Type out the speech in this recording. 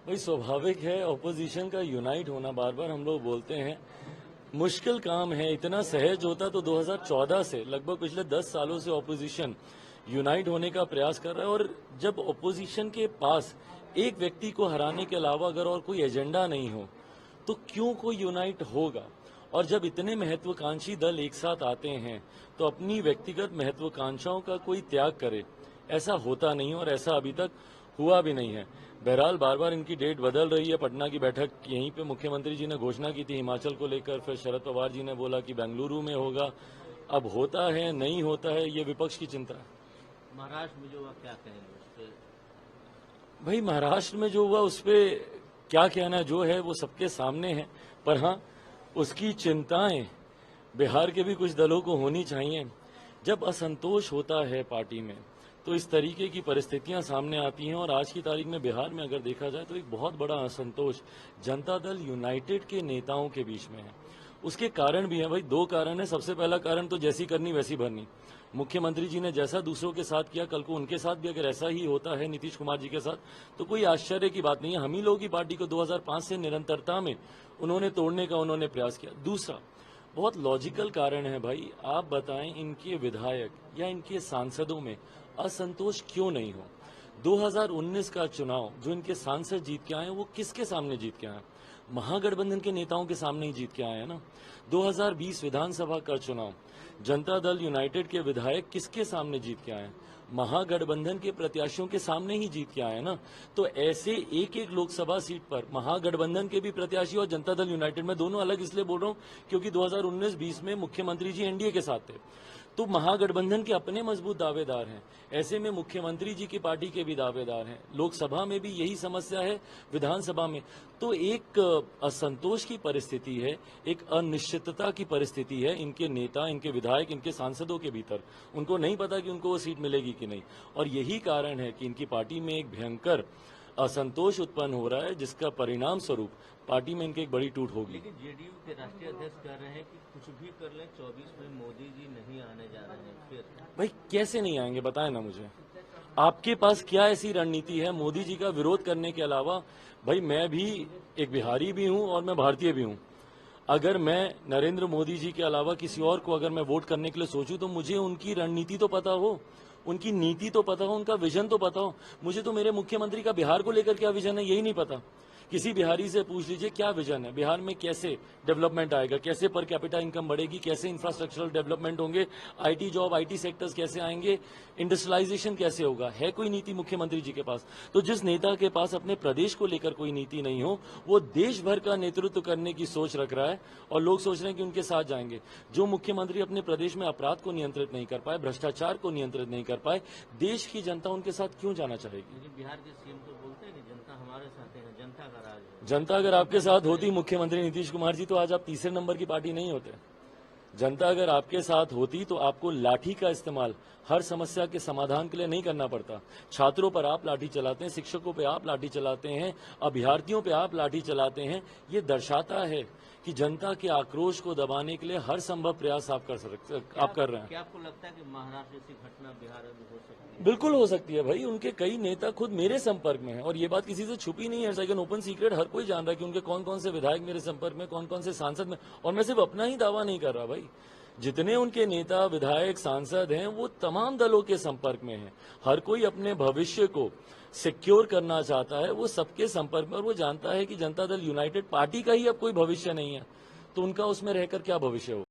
भाई स्वाभाविक है ऑपोजिशन का यूनाइट होना। बार बार हम लोग बोलते हैं मुश्किल काम है। इतना सहज होता तो 2014 से लगभग पिछले 10 सालों से ऑपोजिशन यूनाइट होने का प्रयास कर रहा है। और जब ऑपोजिशन के पास एक व्यक्ति को हराने के अलावा अगर और कोई एजेंडा नहीं हो तो क्यों कोई यूनाइट होगा। और जब इतने महत्वाकांक्षी दल एक साथ आते हैं तो अपनी व्यक्तिगत महत्वाकांक्षाओं का कोई त्याग करे, ऐसा होता नहीं और ऐसा अभी तक हुआ भी नहीं है। बहरहाल बार बार इनकी डेट बदल रही है। पटना की बैठक यहीं पे मुख्यमंत्री जी ने घोषणा की थी हिमाचल को लेकर, फिर शरद पवार जी ने बोला कि बेंगलुरु में होगा। अब होता है नहीं होता है ये विपक्ष की चिंता है। महाराष्ट्र में जो हुआ क्या कहेंगे उस पर? भाई महाराष्ट्र में जो हुआ उस पर क्या कहना, जो है वो सबके सामने है। पर हाँ, उसकी चिंताएं बिहार के भी कुछ दलों को होनी चाहिए। जब असंतोष होता है पार्टी में तो इस तरीके की परिस्थितियां सामने आती हैं। और आज की तारीख में बिहार में अगर देखा जाए तो एक बहुत बड़ा असंतोष जनता दल यूनाइटेड के नेताओं के बीच में है। उसके कारण भी है भाई, दो कारण है। सबसे पहला कारण तो जैसी करनी वैसी भरनी। मुख्यमंत्री जी ने जैसा दूसरों के साथ किया, कल को उनके साथ भी अगर ऐसा ही होता है नीतीश कुमार जी के साथ, तो कोई आश्चर्य की बात नहीं है। हम ही लोगों की पार्टी को 2005 से निरंतरता में उन्होंने तोड़ने का उन्होंने प्रयास किया। दूसरा बहुत लॉजिकल कारण है भाई, आप बताएं इनके विधायक या इनके सांसदों में असंतोष क्यों नहीं हो। 2019 का चुनाव जो इनके सांसद जीत के आए वो किसके सामने जीत के आए? महागठबंधन के नेताओं के सामने ही जीत के आए हैं ना। 2020 विधानसभा का चुनाव जनता दल यूनाइटेड के विधायक किसके सामने जीत के आए हैं? महागठबंधन के प्रत्याशियों के सामने ही जीत के आए हैं ना। तो ऐसे एक एक लोकसभा सीट पर महागठबंधन के भी प्रत्याशी और जनता दल यूनाइटेड में दोनों अलग इसलिए बोल रहा हूं क्योंकि 2019-20 में मुख्यमंत्री जी एनडीए के साथ थे, तो महागठबंधन के अपने मजबूत दावेदार हैं। ऐसे में मुख्यमंत्री जी की पार्टी के भी दावेदार हैं। लोकसभा में भी यही समस्या है, विधानसभा में। तो एक असंतोष की परिस्थिति है, एक अनिश्चितता की परिस्थिति है इनके नेता, इनके विधायक, इनके सांसदों के भीतर। उनको नहीं पता कि उनको वो सीट मिलेगी कि नहीं। और यही कारण है कि इनकी पार्टी में एक भयंकर असंतोष उत्पन्न हो रहा है, जिसका परिणाम स्वरूप पार्टी में इनकी एक बड़ी टूट होगी। लेकिन जेडीयू के राष्ट्रीय अध्यक्ष कह रहे हैं कि कुछ भी कर लें 24 में मोदी जी नहीं आने जा रहे हैं। फिर भाई कैसे नहीं आएंगे बताएं ना मुझे। आपके पास क्या ऐसी रणनीति है मोदी जी का विरोध करने के अलावा? भाई मैं भी एक बिहारी भी हूं और मैं भारतीय भी हूं। अगर मैं नरेंद्र मोदी जी के अलावा किसी और को अगर मैं वोट करने के लिए सोचूं तो मुझे उनकी रणनीति तो पता हो, उनकी नीति तो पता हो, उनका विजन तो पता हो। मुझे तो मेरे मुख्यमंत्री का बिहार को लेकर क्या विजन है यही नहीं पता। किसी बिहारी से पूछ लीजिए क्या विजन है, बिहार में कैसे डेवलपमेंट आएगा, कैसे पर कैपिटा इनकम बढ़ेगी, कैसे इंफ्रास्ट्रक्चरल डेवलपमेंट होंगे, आईटी जॉब, आईटी सेक्टर्स कैसे आएंगे, इंडस्ट्रियलाइजेशन कैसे होगा। है कोई नीति मुख्यमंत्री जी के पास? तो जिस नेता के पास अपने प्रदेश को लेकर कोई नीति नहीं हो, वो देश भर का नेतृत्व करने की सोच रख रहा है और लोग सोच रहे हैं कि उनके साथ जाएंगे। जो मुख्यमंत्री अपने प्रदेश में अपराध को नियंत्रित नहीं कर पाए, भ्रष्टाचार को नियंत्रित नहीं कर पाए, देश की जनता उनके साथ क्यों जाना चाहेगी? लेकिन बिहार के सीएम तो बोलते हैं कि जनता हमारे साथ है, जनता का राज है। जनता अगर आपके साथ होती मुख्यमंत्री नीतीश कुमार जी, तो आज आप तीसरे नंबर की पार्टी नहीं होते। जनता अगर आपके साथ होती तो आपको लाठी का इस्तेमाल हर समस्या के समाधान के लिए नहीं करना पड़ता। छात्रों पर आप लाठी चलाते हैं, शिक्षकों पे आप लाठी चलाते हैं, अभ्यर्थियों पे आप लाठी चलाते हैं। ये दर्शाता है कि जनता के आक्रोश को दबाने के लिए हर संभव प्रयास आप कर रहे हैं। क्या आपको लगता है कि महाराष्ट्र जैसी घटना बिहार में हो सकती है? बिल्कुल हो सकती है भाई। उनके कई नेता खुद मेरे संपर्क में हैं और ये बात किसी से छुपी नहीं है। सेकंड ओपन सीक्रेट, हर कोई जान रहा है कि उनके कौन कौन से विधायक मेरे संपर्क में, कौन कौन से सांसद में। और मैं सिर्फ अपना ही दावा नहीं कर रहा भाई, जितने उनके नेता, विधायक, सांसद हैं वो तमाम दलों के संपर्क में हैं। हर कोई अपने भविष्य को सिक्योर करना चाहता है, वो सबके संपर्क में। और वो जानता है कि जनता दल यूनाइटेड पार्टी का ही अब कोई भविष्य नहीं है, तो उनका उसमें रहकर क्या भविष्य हो।